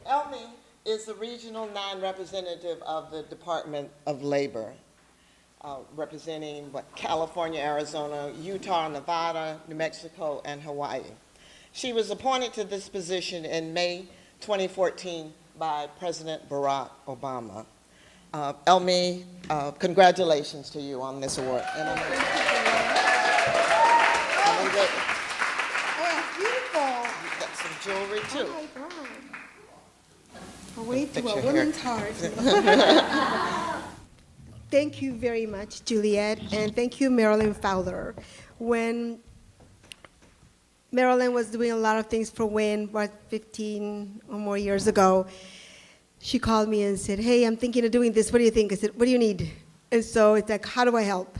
Elmy is the regional non-representative of the Department of Labor, representing California, Arizona, Utah, Nevada, New Mexico, and Hawaii. She was appointed to this position in May 2014 by President Barack Obama. Elmy, congratulations to you on this award. And I'm gonna, Oh, beautiful. you've got some jewelry too. Oh my God. Way to Fix a your woman's heart. Thank you very much, Juliet, and thank you, Marilyn Fowler. When Marilyn was doing a lot of things for WIN, 15 or more years ago, she called me and said, hey, I'm thinking of doing this. What do you think? I said, what do you need? And so it's like, how do I help?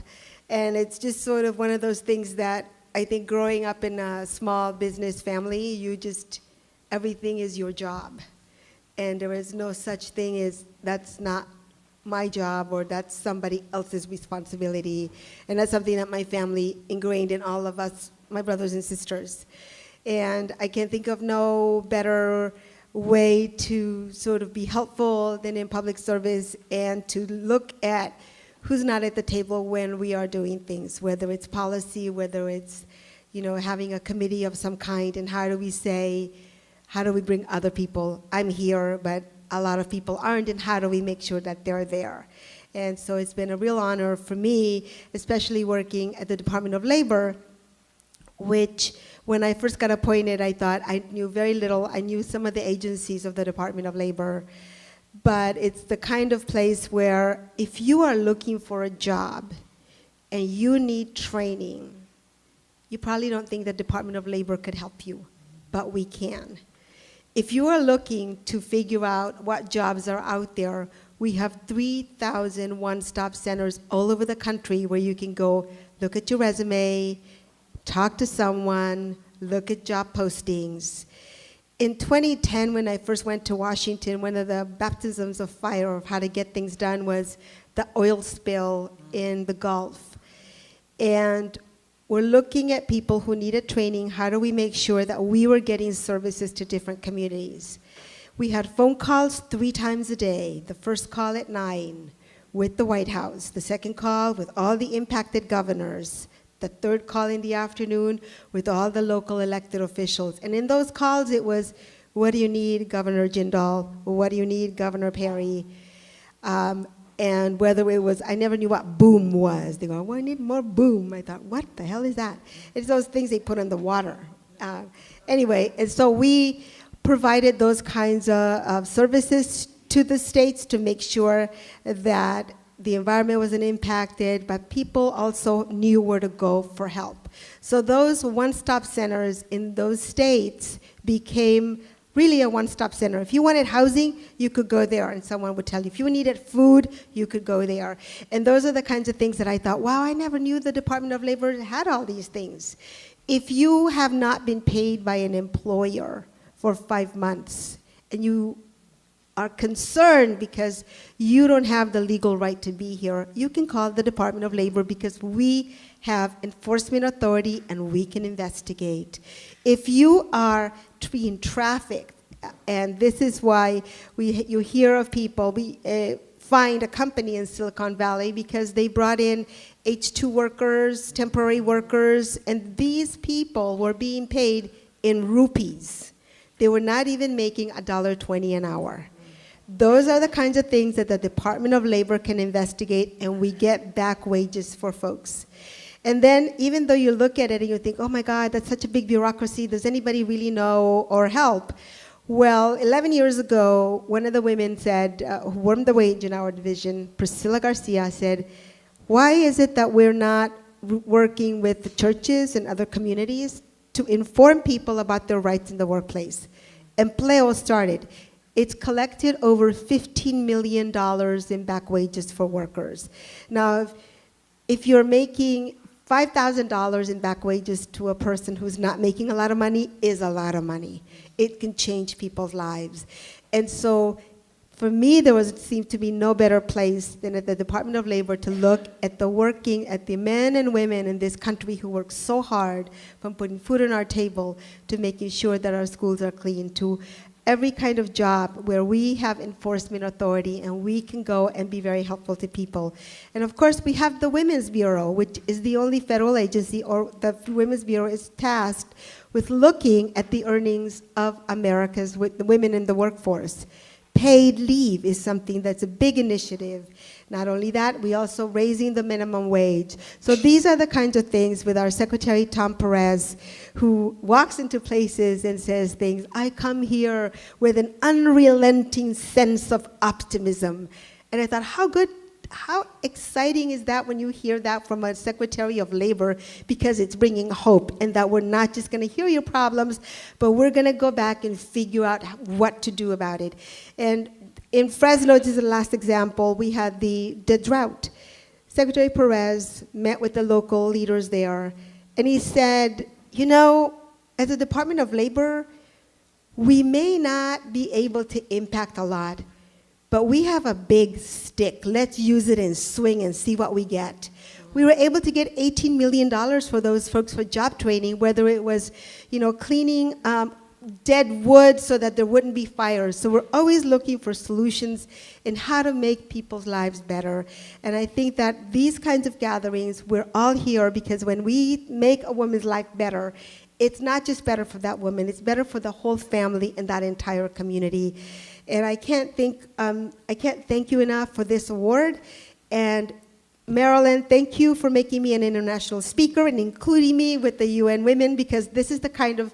And it's just sort of one of those things that I think growing up in a small business family, everything is your job. And there is no such thing as that's not my job or that's somebody else's responsibility. And that's something that my family ingrained in all of us, my brothers and sisters. And I can think of no better way to sort of be helpful than in public service and to look at who's not at the table when we are doing things, whether it's policy, whether it's, having a committee of some kind, and how do we bring other people? I'm here, but a lot of people aren't, and how do we make sure that they're there? And so it's been a real honor for me, especially working at the Department of Labor, which when I first got appointed, I thought I knew very little. I knew some of the agencies of the Department of Labor, but it's the kind of place where if you are looking for a job and you need training, you probably don't think the Department of Labor could help you, but we can. If you are looking to figure out what jobs are out there, we have 3,000 one-stop centers all over the country where you can go look at your resume, talk to someone, look at job postings. In 2010, when I first went to Washington, one of the baptisms of fire of how to get things done was the oil spill in the Gulf. And we're looking at people who needed training. How do we make sure that we were getting services to different communities? We had phone calls 3 times a day. The first call at 9 with the White House, the second call with all the impacted governors, the third call in the afternoon with all the local elected officials. And in those calls, it was, what do you need, Governor Jindal? What do you need, Governor Perry? And whether it was, I never knew what boom was. They go, well, I need more boom. I thought, what the hell is that? It's those things they put in the water. Anyway, and so we provided those kinds of services to the states to make sure that the environment wasn't impacted, but people also knew where to go for help. So those one-stop centers in those states became really a one-stop center. If you wanted housing, you could go there and someone would tell you. If you needed food, you could go there. And those are the kinds of things that I thought, wow, I never knew the Department of Labor had all these things. If you have not been paid by an employer for 5 months and you are concerned because you don't have the legal right to be here, you can call the Department of Labor because we have enforcement authority and we can investigate. If you are being trafficked, and this is why you hear of people, we find a company in Silicon Valley because they brought in H-2 workers, temporary workers, and these people were being paid in rupees. They were not even making $1.20 an hour. Those are the kinds of things that the Department of Labor can investigate, and we get back wages for folks. And then even though you look at it and you think, oh my God, that's such a big bureaucracy, does anybody really know or help? Well, 11 years ago, one of the women said, who worked the wage in our division, Priscilla Garcia, said, why is it that we're not working with the churches and other communities to inform people about their rights in the workplace? Empleo started. It's collected over $15 million in back wages for workers. Now, if you're making $5,000 in back wages to a person who's not making a lot of money is a lot of money. It can change people's lives. And so for me, seemed to be no better place than at the Department of Labor to look at the men and women in this country who work so hard from putting food on our table to making sure that our schools are clean, to every kind of job where we have enforcement authority and we can go and be very helpful to people. And of course, we have the Women's Bureau, which is the only federal agency, or the Women's Bureau is tasked with looking at the earnings of America's with the women in the workforce. Paid leave is something that's a big initiative. Not only that, we also raising the minimum wage. So these are the kinds of things with our Secretary Tom Perez, who walks into places and says things, I come here with an unrelenting sense of optimism. And I thought, how exciting is that when you hear that from a Secretary of Labor, because it's bringing hope, and that we're not just going to hear your problems, but we're going to go back and figure out what to do about it. And in Fresno, this is the last example, we had the drought. Secretary Perez met with the local leaders there, and he said, you know, as a Department of Labor, we may not be able to impact a lot, but we have a big stick. Let's use it and swing and see what we get. We were able to get $18 million for those folks for job training, whether it was, you know, cleaning dead wood so that there wouldn't be fires. So we're always looking for solutions in how to make people's lives better. And I think that these kinds of gatherings, we're all here because when we make a woman's life better, it's not just better for that woman, it's better for the whole family and that entire community. And I can't thank you enough for this award. And Marilyn, thank you for making me an international speaker and including me with the UN Women, because this is the kind of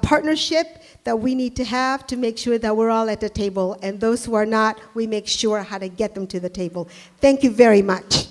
partnership that we need to have to make sure that we're all at the table. And those who are not, we make sure how to get them to the table. Thank you very much.